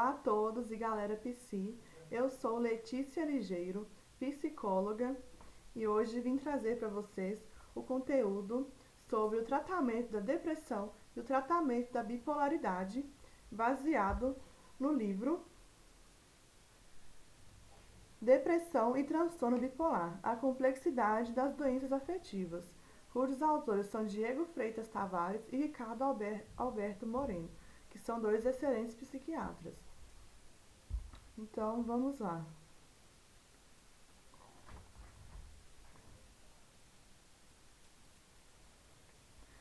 Olá a todos e galera Psi, eu sou Letícia Ligeiro, psicóloga, e hoje vim trazer para vocês o conteúdo sobre o tratamento da depressão e o tratamento da bipolaridade, baseado no livro Depressão e Transtorno Bipolar, a complexidade das doenças afetivas, cujos autores são Diego Freitas Tavares e Ricardo Alberto Moreno, que são dois excelentes psiquiatras. Então, vamos lá.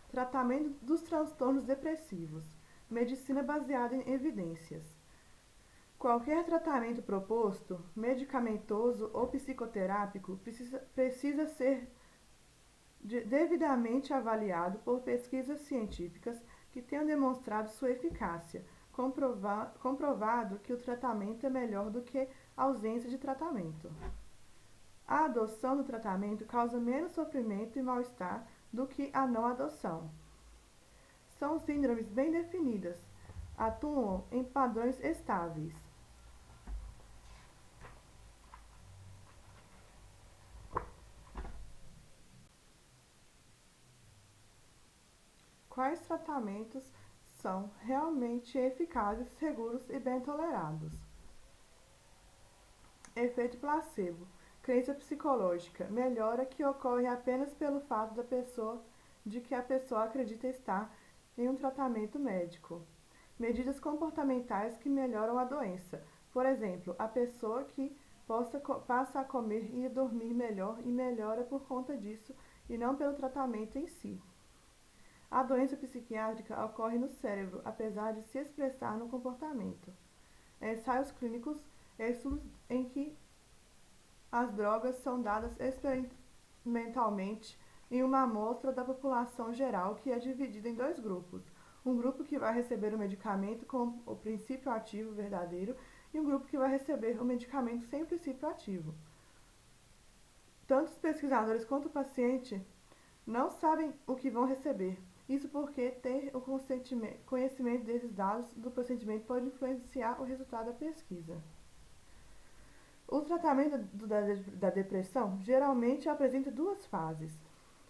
Tratamento dos transtornos depressivos. Medicina baseada em evidências. Qualquer tratamento proposto, medicamentoso ou psicoterápico, precisa ser devidamente avaliado por pesquisas científicas que tenham demonstrado sua eficácia, comprovado que o tratamento é melhor do que a ausência de tratamento. A adoção do tratamento causa menos sofrimento e mal-estar do que a não adoção. São síndromes bem definidas, atuam em padrões estáveis. Quais tratamentos são realmente eficazes, seguros e bem tolerados? Efeito placebo. Crença psicológica. Melhora que ocorre apenas pelo fato de que a pessoa acredita estar em um tratamento médico. Medidas comportamentais que melhoram a doença. Por exemplo, a pessoa que passa a comer e dormir melhor e melhora por conta disso e não pelo tratamento em si. A doença psiquiátrica ocorre no cérebro, apesar de se expressar no comportamento. Ensaios clínicos, estudos em que as drogas são dadas experimentalmente em uma amostra da população geral que é dividida em dois grupos. Um grupo que vai receber o medicamento com o princípio ativo verdadeiro e um grupo que vai receber o medicamento sem princípio ativo. Tanto os pesquisadores quanto o paciente não sabem o que vão receber. Isso porque ter o conhecimento desses dados do procedimento pode influenciar o resultado da pesquisa. O tratamento da depressão geralmente apresenta duas fases.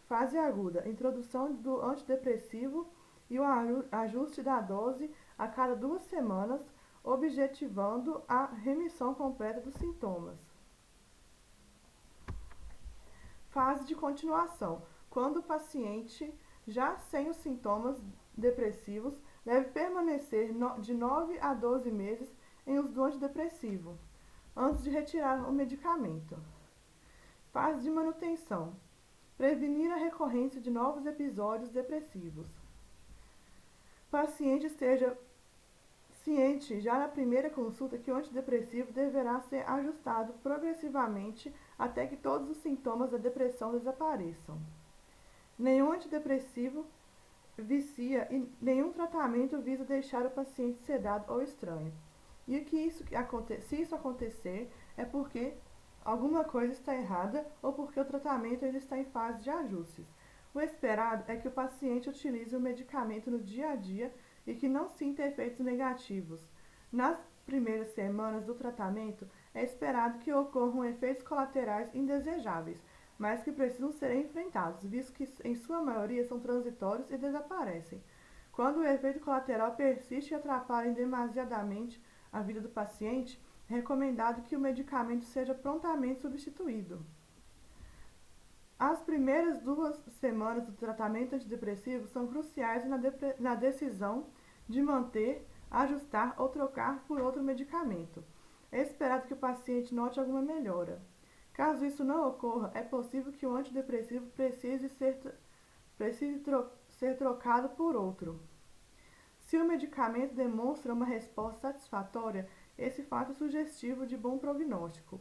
Fase aguda, introdução do antidepressivo e o ajuste da dose a cada 2 semanas, objetivando a remissão completa dos sintomas. Fase de continuação, quando o paciente, já sem os sintomas depressivos, deve permanecer de 9 a 12 meses em uso do antidepressivo, antes de retirar o medicamento. Fase de manutenção, prevenir a recorrência de novos episódios depressivos. O paciente esteja ciente já na primeira consulta que o antidepressivo deverá ser ajustado progressivamente até que todos os sintomas da depressão desapareçam. Nenhum antidepressivo vicia e nenhum tratamento visa deixar o paciente sedado ou estranho. E se isso acontecer, é porque alguma coisa está errada ou porque o tratamento ainda está em fase de ajustes. O esperado é que o paciente utilize o medicamento no dia a dia e que não sinta efeitos negativos. Nas primeiras semanas do tratamento, é esperado que ocorram efeitos colaterais indesejáveis, mas que precisam ser enfrentados, visto que em sua maioria são transitórios e desaparecem. Quando o efeito colateral persiste e atrapalha demasiadamente a vida do paciente, é recomendado que o medicamento seja prontamente substituído. As primeiras 2 semanas do tratamento antidepressivo são cruciais na decisão de manter, ajustar ou trocar por outro medicamento. É esperado que o paciente note alguma melhora. Caso isso não ocorra, é possível que o antidepressivo precise ser trocado por outro. Se o medicamento demonstra uma resposta satisfatória, esse fato é sugestivo de bom prognóstico.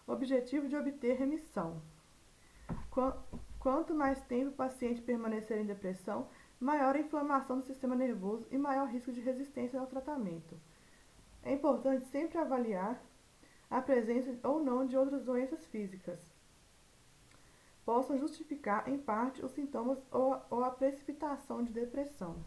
Objetivo de obter remissão. Quanto mais tempo o paciente permanecer em depressão, maior a inflamação do sistema nervoso e maior risco de resistência ao tratamento. É importante sempre avaliar a presença ou não de outras doenças físicas possam justificar, em parte, os sintomas ou a precipitação de depressão.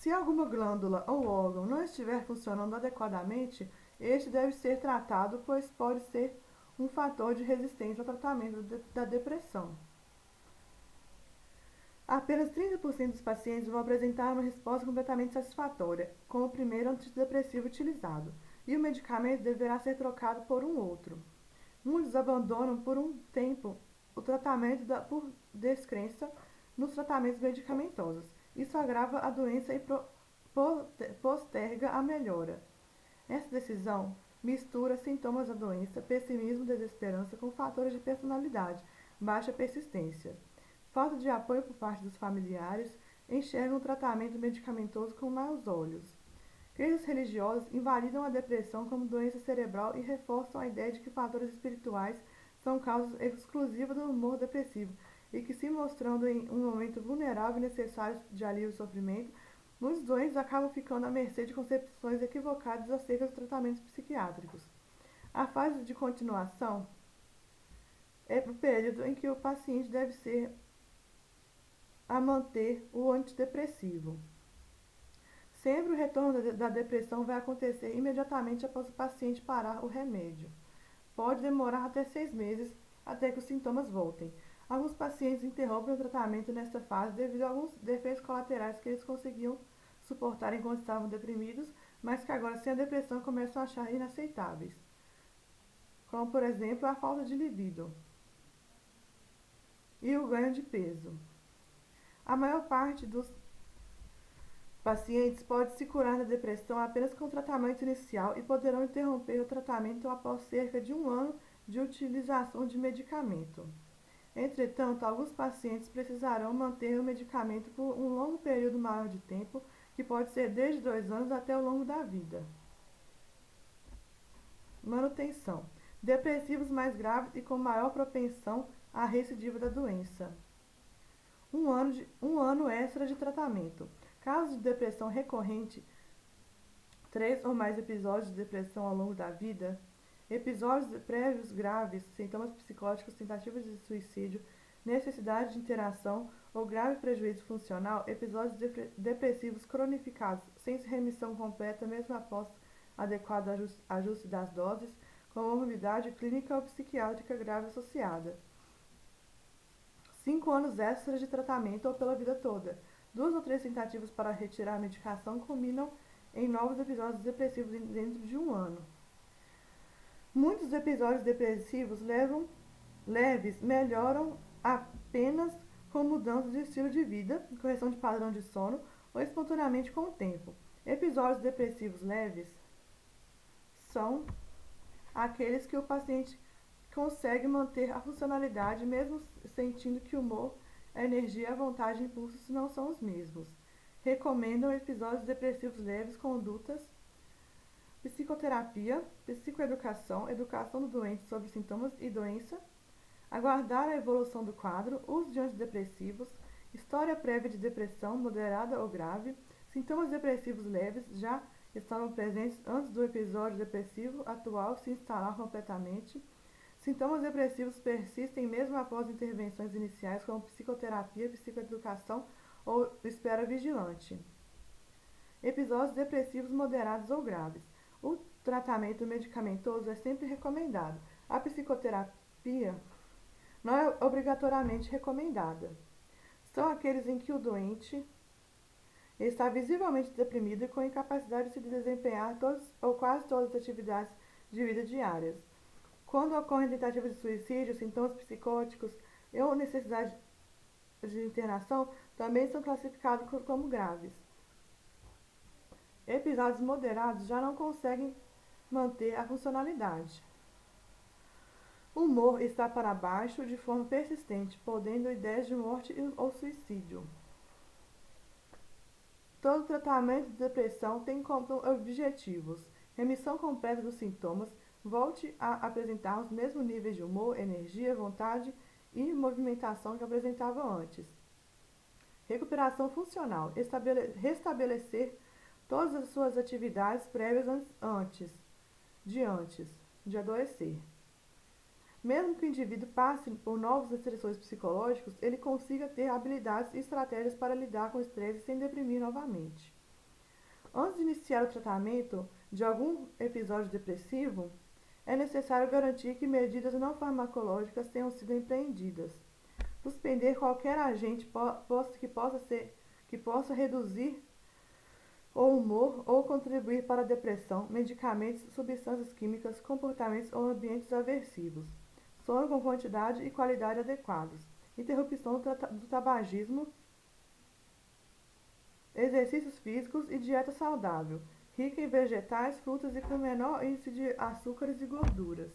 Se alguma glândula ou órgão não estiver funcionando adequadamente, este deve ser tratado, pois pode ser um fator de resistência ao tratamento da depressão. Apenas 30% dos pacientes vão apresentar uma resposta completamente satisfatória com o primeiro antidepressivo utilizado, e o medicamento deverá ser trocado por um outro. Muitos abandonam por um tempo o tratamento por descrença nos tratamentos medicamentosos. Isso agrava a doença e posterga a melhora. Essa decisão mistura sintomas da doença, pessimismo e desesperança com fatores de personalidade, baixa persistência. Falta de apoio por parte dos familiares, enxergam o tratamento medicamentoso com maus olhos. Crenças religiosas invalidam a depressão como doença cerebral e reforçam a ideia de que fatores espirituais são causas exclusivas do humor depressivo e que, se mostrando em um momento vulnerável e necessário de alívio e sofrimento, muitos doentes acabam ficando à mercê de concepções equivocadas acerca dos tratamentos psiquiátricos. A fase de continuação é o período em que o paciente deve ser a manter o antidepressivo. Sempre o retorno da depressão vai acontecer imediatamente após o paciente parar o remédio. Pode demorar até 6 meses até que os sintomas voltem. Alguns pacientes interrompem o tratamento nesta fase devido a alguns defeitos colaterais que eles conseguiam suportar enquanto estavam deprimidos, mas que agora, sem a depressão, começam a achar inaceitáveis, como, por exemplo, a falta de libido e o ganho de peso. A maior parte dos pacientes pode se curar da depressão apenas com o tratamento inicial e poderão interromper o tratamento após cerca de 1 ano de utilização de medicamento. Entretanto, alguns pacientes precisarão manter o medicamento por um longo período maior de tempo, que pode ser desde 2 anos até o longo da vida. Manutenção. Depressivos mais graves e com maior propensão à recidiva da doença. Um ano extra de tratamento. Casos de depressão recorrente, 3 ou mais episódios de depressão ao longo da vida, episódios prévios graves, sintomas psicóticos, tentativas de suicídio, necessidade de interação ou grave prejuízo funcional, episódios depressivos cronificados, sem remissão completa mesmo após adequado ajuste das doses, comorbidade clínica ou psiquiátrica grave associada. 5 anos extras de tratamento ou pela vida toda. 2 ou 3 tentativas para retirar a medicação culminam em novos episódios depressivos dentro de 1 ano. Muitos episódios depressivos leves melhoram apenas com mudança de estilo de vida, correção de padrão de sono ou espontaneamente com o tempo. Episódios depressivos leves são aqueles que o paciente consegue manter a funcionalidade mesmo sentindo que o humor, a energia, a vontade e impulsos não são os mesmos. Recomendam episódios depressivos leves, condutas, psicoterapia, psicoeducação, educação do doente sobre sintomas e doença, aguardar a evolução do quadro, uso de antidepressivos, história prévia de depressão moderada ou grave, sintomas depressivos leves já estavam presentes antes do episódio depressivo atual se instalar completamente. Sintomas depressivos persistem mesmo após intervenções iniciais como psicoterapia, psicoeducação ou espera vigilante. Episódios depressivos moderados ou graves. O tratamento medicamentoso é sempre recomendado. A psicoterapia não é obrigatoriamente recomendada. São aqueles em que o doente está visivelmente deprimido e com incapacidade de se desempenhar todas ou quase todas as atividades de vida diárias. Quando ocorrem tentativas de suicídio, sintomas psicóticos ou necessidade de internação, também são classificados como graves. Episódios moderados já não conseguem manter a funcionalidade. O humor está para baixo de forma persistente, podendo ideias de morte ou suicídio. Todo tratamento de depressão tem como objetivos remissão completa dos sintomas, volte a apresentar os mesmos níveis de humor, energia, vontade e movimentação que apresentava antes. Recuperação funcional, restabelecer todas as suas atividades prévias antes de adoecer. Mesmo que o indivíduo passe por novos estressores psicológicos, ele consiga ter habilidades e estratégias para lidar com o estresse sem deprimir novamente. Antes de iniciar o tratamento de algum episódio depressivo, é necessário garantir que medidas não farmacológicas tenham sido empreendidas. Suspender qualquer agente que possa reduzir o humor ou contribuir para a depressão, medicamentos, substâncias químicas, comportamentos ou ambientes aversivos. Sono com quantidade e qualidade adequados. Interrupção do tabagismo, exercícios físicos e dieta saudável, rica em vegetais, frutas e com menor índice de açúcares e gorduras.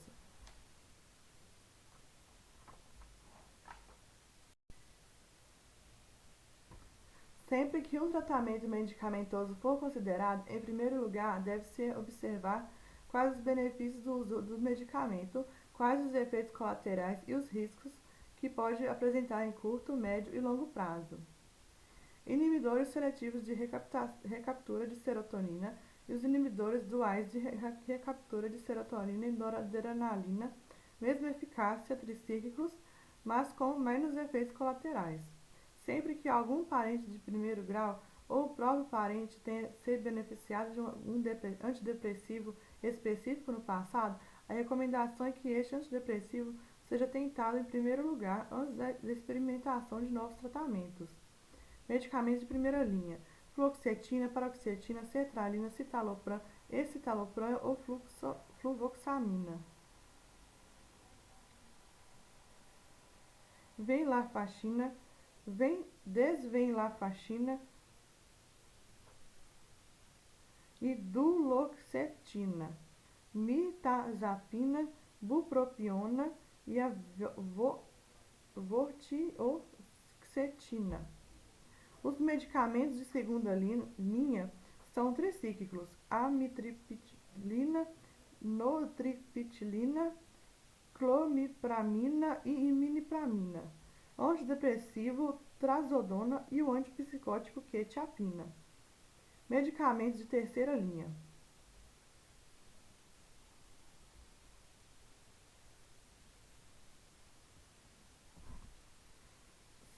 Sempre que um tratamento medicamentoso for considerado, em primeiro lugar, deve-se observar quais os benefícios do uso do medicamento, quais os efeitos colaterais e os riscos que pode apresentar em curto, médio e longo prazo. Inibidores seletivos de recaptura de serotonina e os inibidores duais de recaptura de serotonina e noradrenalina, mesma eficácia tricíclicos, mas com menos efeitos colaterais. Sempre que algum parente de primeiro grau ou o próprio parente tenha se beneficiado de um antidepressivo específico no passado, a recomendação é que este antidepressivo seja tentado em primeiro lugar antes da experimentação de novos tratamentos. Medicamentos de primeira linha: fluoxetina, paroxetina, sertralina, citalopram, escitalopram ou fluvoxamina. Desvenlafaxina e duloxetina, mirtazapina, bupropiona e a vortioxetina. Os medicamentos de segunda linha são tricíclicos: amitriptilina, nortriptilina, clomipramina e imipramina, antidepressivo trazodona e o antipsicótico quetiapina. Medicamentos de terceira linha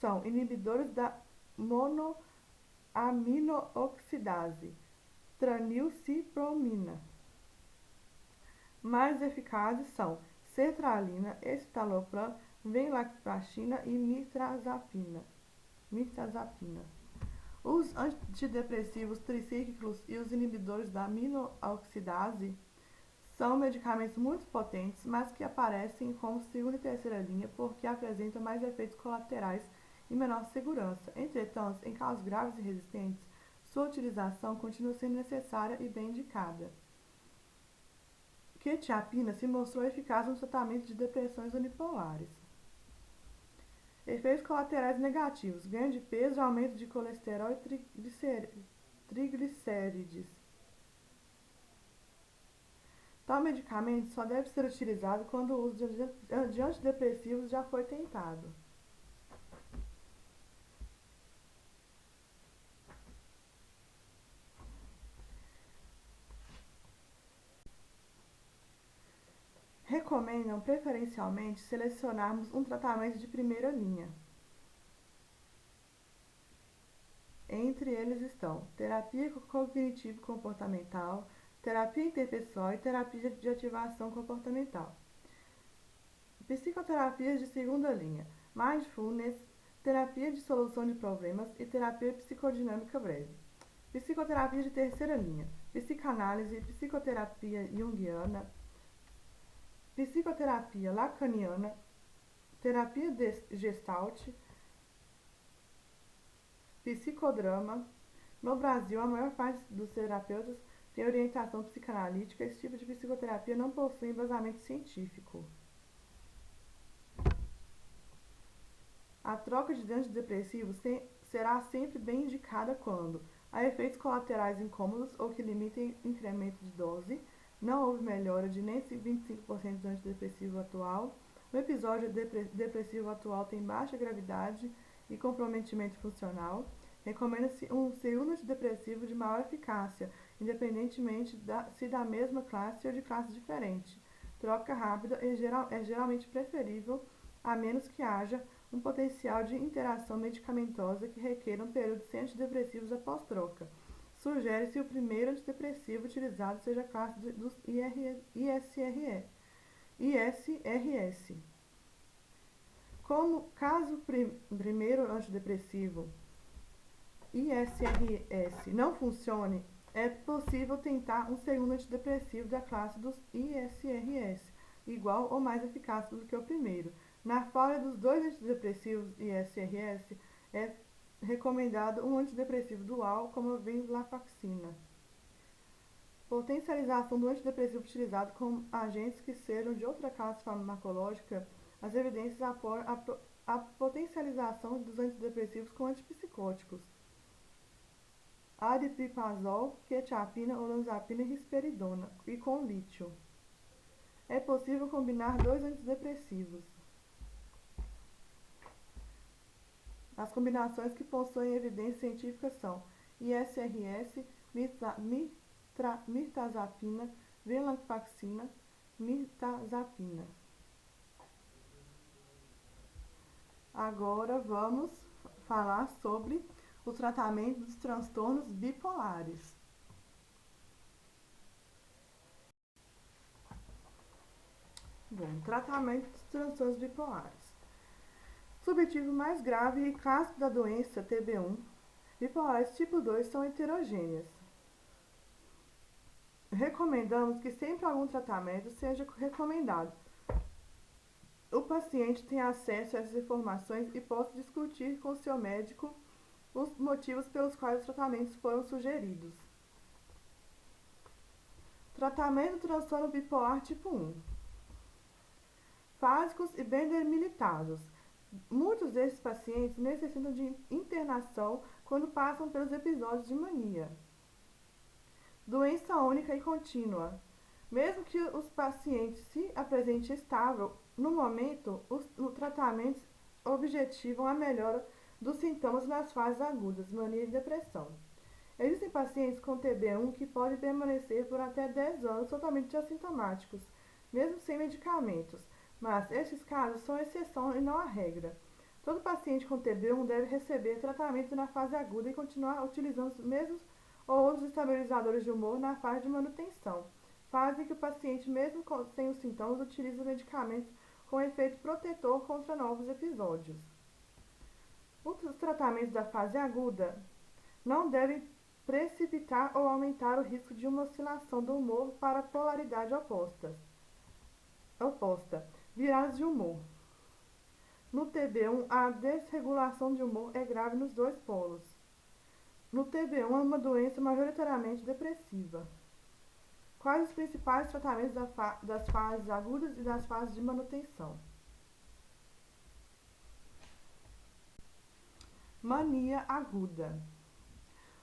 são inibidores da monoaminooxidase, tranilcipromina. Mais eficazes são sertralina, escitalopram, venlafaxina e mirtazapina. Os antidepressivos tricíclicos e os inibidores da aminooxidase são medicamentos muito potentes, mas que aparecem como segunda e terceira linha porque apresentam mais efeitos colaterais e menor segurança. Entretanto, em casos graves e resistentes, sua utilização continua sendo necessária e bem indicada. Quetiapina se mostrou eficaz no tratamento de depressões unipolares. Efeitos colaterais negativos: ganho de peso, aumento de colesterol e triglicérides. Tal medicamento só deve ser utilizado quando o uso de antidepressivos já foi tentado. Recomendam preferencialmente selecionarmos um tratamento de primeira linha. Entre eles estão terapia cognitivo-comportamental, terapia interpessoal e terapia de ativação comportamental. Psicoterapias de segunda linha: mindfulness, terapia de solução de problemas e terapia psicodinâmica breve. Psicoterapia de terceira linha: psicanálise, psicoterapia junguiana, psicoterapia lacaniana, terapia gestalt, psicodrama. No Brasil, a maior parte dos terapeutas tem orientação psicanalítica. Esse tipo de psicoterapia não possui embasamento científico. A troca de antidepressivos será sempre bem indicada quando há efeitos colaterais incômodos ou que limitem incremento de dose, não houve melhora de nem 25% do antidepressivo atual, o episódio depressivo atual tem baixa gravidade e comprometimento funcional. Recomenda-se um segundo antidepressivo de maior eficácia, independentemente se da mesma classe ou de classe diferente. Troca rápida é geralmente preferível, a menos que haja um potencial de interação medicamentosa que requer um período sem antidepressivos após troca. sugere-se que o primeiro antidepressivo utilizado seja a classe dos ISRS. Como caso o primeiro antidepressivo ISRS não funcione, é possível tentar um segundo antidepressivo da classe dos ISRS, igual ou mais eficaz do que o primeiro. Na falha dos dois antidepressivos ISRS, é recomendado um antidepressivo dual, como a venlafaxina. Potencialização do antidepressivo utilizado com agentes que sejam de outra classe farmacológica. As evidências apoiam a potencialização dos antidepressivos com antipsicóticos. Aripiprazol, quetiapina, olanzapina e risperidona, e com lítio. É possível combinar dois antidepressivos. As combinações que possuem evidência científica são ISRS, mirtazapina, venlafaxina, mirtazapina. Agora vamos falar sobre o tratamento dos transtornos bipolares. Bom, tratamento dos transtornos bipolares. Subtipo mais grave e clássico da doença TB1, bipolares tipo 2 são heterogêneas. Recomendamos que sempre algum tratamento seja recomendado. O paciente tenha acesso a essas informações e possa discutir com seu médico os motivos pelos quais os tratamentos foram sugeridos. Tratamento do transtorno bipolar tipo 1. Fásicos e bem delimitados. Muitos desses pacientes necessitam de internação quando passam pelos episódios de mania. Doença única e contínua. Mesmo que os pacientes se apresentem estável, no momento, os tratamentos objetivam a melhora dos sintomas nas fases agudas, mania e depressão. Existem pacientes com TB1 que podem permanecer por até 10 anos totalmente assintomáticos, mesmo sem medicamentos, mas estes casos são exceção e não a regra. Todo paciente com TB1 deve receber tratamento na fase aguda e continuar utilizando os mesmos ou outros estabilizadores de humor na fase de manutenção, fase em que o paciente, mesmo sem os sintomas, utiliza medicamentos com efeito protetor contra novos episódios. Os tratamentos da fase aguda não devem precipitar ou aumentar o risco de uma oscilação do humor para a polaridade oposta. Viradas de humor. No TB1, a desregulação de humor é grave nos dois polos. No TB1 é uma doença majoritariamente depressiva. Quais os principais tratamentos das fases agudas e das fases de manutenção? Mania aguda.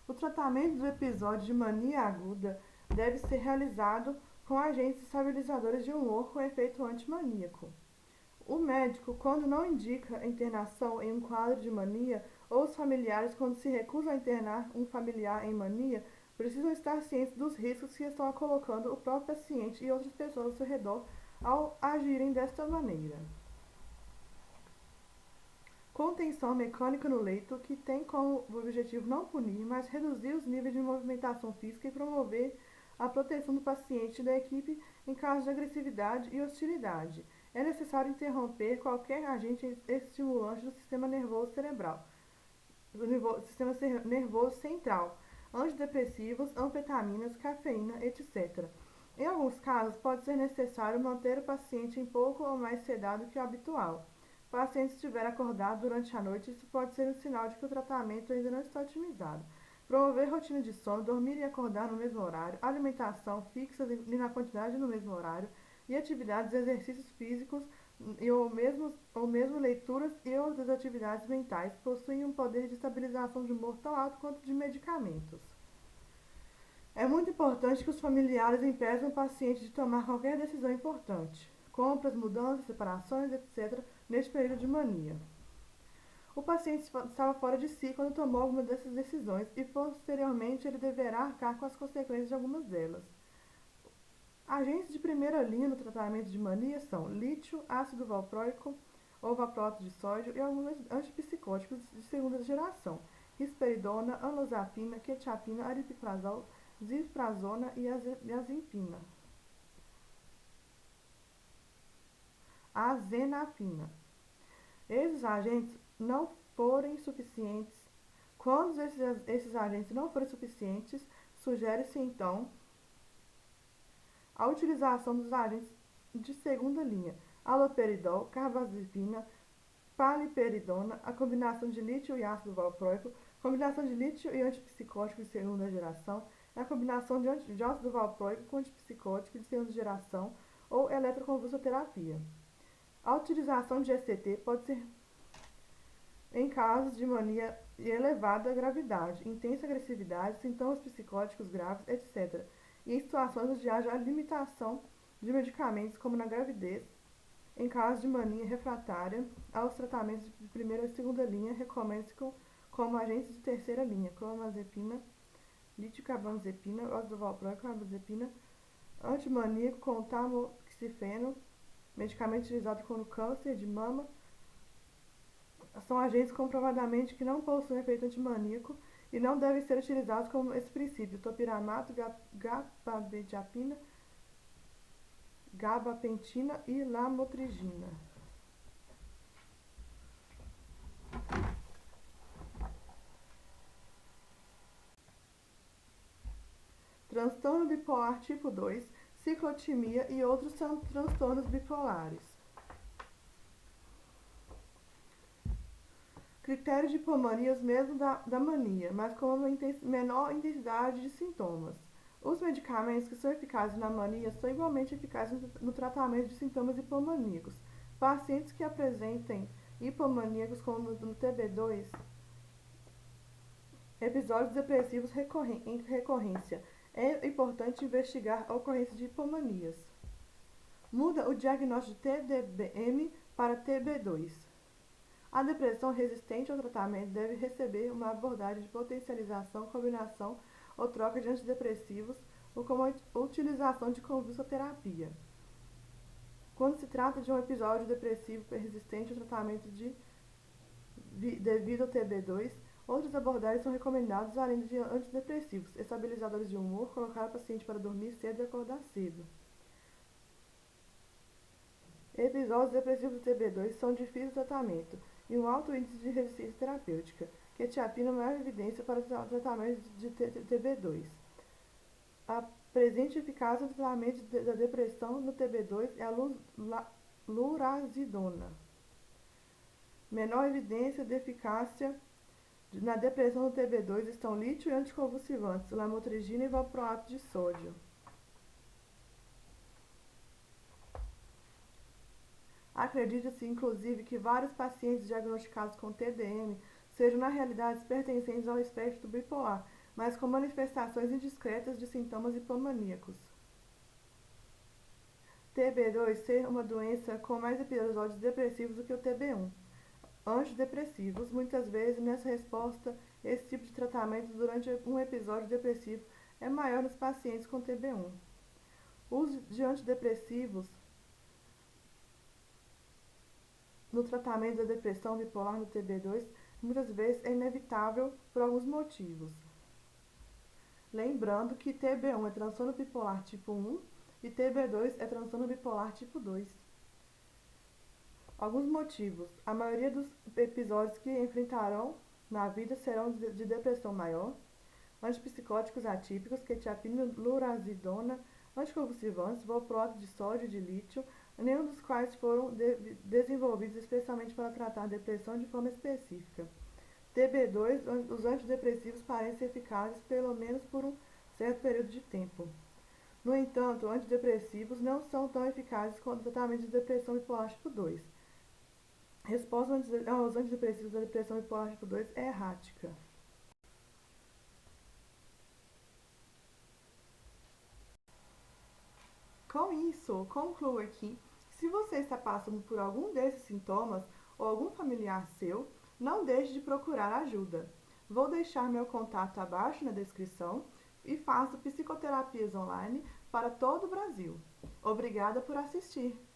O tratamento do episódio de mania aguda deve ser realizado com agentes estabilizadores de humor com efeito antimaníaco. O médico, quando não indica internação em um quadro de mania, ou os familiares, quando se recusam a internar um familiar em mania, precisam estar cientes dos riscos que estão colocando o próprio paciente e outras pessoas ao seu redor ao agirem desta maneira. Contenção mecânica no leito, que tem como objetivo não punir, mas reduzir os níveis de movimentação física e promover a proteção do paciente e da equipe em caso de agressividade e hostilidade. É necessário interromper qualquer agente estimulante do sistema nervoso cerebral, do sistema nervoso central, antidepressivos, anfetaminas, cafeína, etc. Em alguns casos, pode ser necessário manter o paciente um pouco ou mais sedado que o habitual. Se o paciente estiver acordado durante a noite, isso pode ser um sinal de que o tratamento ainda não está otimizado. Promover rotina de sono, dormir e acordar no mesmo horário, alimentação fixa e na quantidade no mesmo horário, e atividades e exercícios físicos, ou mesmo leituras e outras atividades mentais, possuem um poder de estabilização de humor tão alto quanto de medicamentos. É muito importante que os familiares impeçam o paciente de tomar qualquer decisão importante, compras, mudanças, separações, etc., neste período de mania. O paciente estava fora de si quando tomou alguma dessas decisões e, posteriormente, ele deverá arcar com as consequências de algumas delas. Agentes de primeira linha no tratamento de mania são lítio, ácido valproico ou valproato de sódio e alguns antipsicóticos de segunda geração. risperidona, amlodipina, quetiapina, aripiprazol, zifrazona e azimpina. Azenapina. Esses agentes não forem suficientes. Quando esses agentes não forem suficientes, sugere-se então a utilização dos agentes de segunda linha, haloperidol, carbazepina, paliperidona, a combinação de lítio e ácido valproico, combinação de lítio e antipsicótico de segunda geração, a combinação de ácido valproico com antipsicótico de segunda geração ou eletroconvulsoterapia. A utilização de ECT pode ser em casos de mania de elevada gravidade, intensa agressividade, sintomas psicóticos graves, etc., e em situações onde haja limitação de medicamentos, como na gravidez, em caso de mania refratária aos tratamentos de primeira e segunda linha, recomenda-se como agentes de terceira linha, clonazepina, lítio-carbamazepina, ácido valproico, carbamazepina, antimaníaco com tamoxifeno, medicamento utilizado no câncer de mama. São agentes comprovadamente que não possuem efeito antimaníaco e não devem ser utilizados como esse princípio: topiramato, gabapentina, gabapentina e lamotrigina. Transtorno bipolar tipo 2, ciclotimia e outros transtornos bipolares. Critérios de hipomania os mesmos da mania, mas com uma menor intensidade de sintomas. Os medicamentos que são eficazes na mania são igualmente eficazes no tratamento de sintomas hipomaníacos. Pacientes que apresentem hipomaníacos como no TB2, episódios depressivos em recorrência. É importante investigar a ocorrência de hipomanias. Muda o diagnóstico de TDM para TB2. A depressão resistente ao tratamento deve receber uma abordagem de potencialização, combinação ou troca de antidepressivos ou com a utilização de convulsoterapia. Quando se trata de um episódio depressivo resistente ao tratamento devido ao TB2, outras abordagens são recomendadas além de antidepressivos, estabilizadores de humor, colocar o paciente para dormir cedo e acordar cedo. Episódios depressivos do TB2 são difíceis de tratamento e um alto índice de resistência terapêutica. Quetiapina é a maior evidência para o tratamento de TB2. A presente eficácia no tratamento da depressão no TB2 é a lurazidona. Menor evidência de eficácia na depressão no TB2 estão lítio e anticonvulsivantes, lamotrigina e valproato de sódio. Acredita-se, inclusive, que vários pacientes diagnosticados com TDM sejam, na realidade, pertencentes ao espectro bipolar, mas com manifestações indiscretas de sintomas hipomaníacos. TB2 ser uma doença com mais episódios depressivos do que o TB1. Antidepressivos, muitas vezes, nessa resposta, esse tipo de tratamento durante um episódio depressivo é maior nos pacientes com TB1. O uso de antidepressivos no tratamento da depressão bipolar no TB2 muitas vezes é inevitável por alguns motivos. Lembrando que TB1 é transtorno bipolar tipo 1 e TB2 é transtorno bipolar tipo 2. Alguns motivos. A maioria dos episódios que enfrentarão na vida serão de depressão maior, antipsicóticos atípicos, quetiapina, lurazidona, anticonvulsivantes, valproato de sódio e de lítio, nenhum dos quais foram desenvolvidos especialmente para tratar a depressão de forma específica. TB2, os antidepressivos parecem ser eficazes pelo menos por um certo período de tempo. No entanto, antidepressivos não são tão eficazes quanto o tratamento de depressão bipolar tipo 2. A resposta aos antidepressivos da depressão bipolar tipo 2 é errática. Com isso, concluo aqui que se você está passando por algum desses sintomas ou algum familiar seu, não deixe de procurar ajuda. Vou deixar meu contato abaixo na descrição e faço psicoterapias online para todo o Brasil. Obrigada por assistir!